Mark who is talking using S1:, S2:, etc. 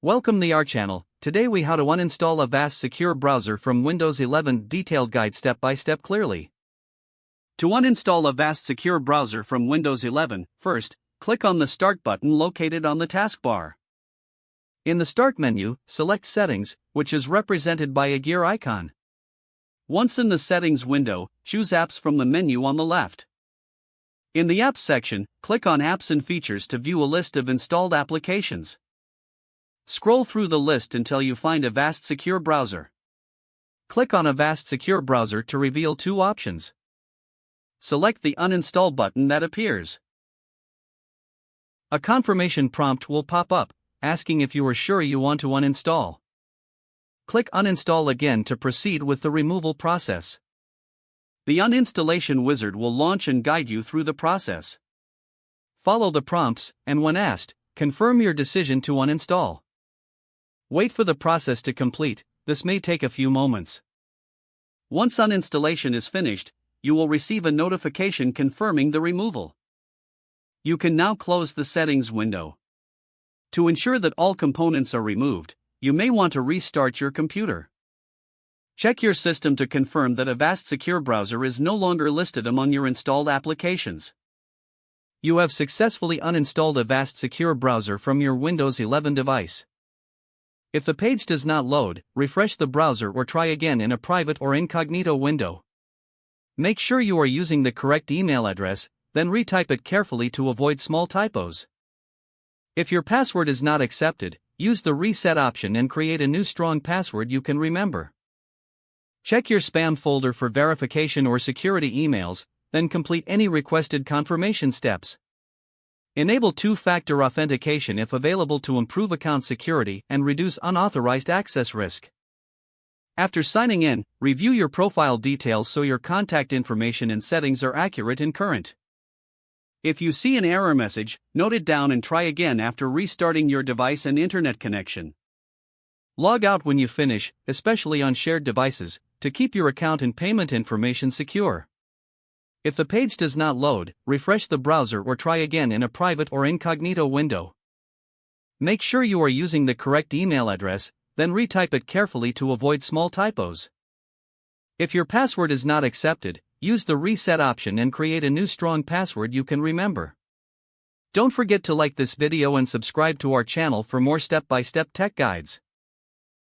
S1: Welcome to our channel. Today we how to uninstall Avast Secure Browser from Windows 11 detailed guide step by step clearly. To uninstall Avast Secure Browser from Windows 11, first, click on the Start button located on the taskbar. In the Start menu, select Settings, which is represented by a gear icon. Once in the Settings window, choose Apps from the menu on the left. In the Apps section, click on Apps and Features to view a list of installed applications. Scroll through the list until you find Avast Secure Browser. Click on Avast Secure Browser to reveal two options. Select the Uninstall button that appears. A confirmation prompt will pop up, asking if you are sure you want to uninstall. Click Uninstall again to proceed with the removal process. The uninstallation wizard will launch and guide you through the process. Follow the prompts, and when asked, confirm your decision to uninstall. Wait for the process to complete. This may take a few moments. Once uninstallation is finished, you will receive a notification confirming the removal. You can now close the settings window. To ensure that all components are removed, you may want to restart your computer. Check your system to confirm that Avast Secure Browser is no longer listed among your installed applications. You have successfully uninstalled Avast Secure Browser from your Windows 11 device. If the page does not load, refresh the browser or try again in a private or incognito window. Make sure you are using the correct email address, then retype it carefully to avoid small typos. If your password is not accepted, use the reset option and create a new strong password you can remember. Check your spam folder for verification or security emails, then complete any requested confirmation steps. Enable two-factor authentication if available to improve account security and reduce unauthorized access risk. After signing in, review your profile details so your contact information and settings are accurate and current. If you see an error message, note it down and try again after restarting your device and internet connection. Log out when you finish, especially on shared devices, to keep your account and payment information secure. If the page does not load, refresh the browser or try again in a private or incognito window. Make sure you are using the correct email address, then retype it carefully to avoid small typos. If your password is not accepted, use the reset option and create a new strong password you can remember. Don't forget to like this video and subscribe to our channel for more step-by-step tech guides.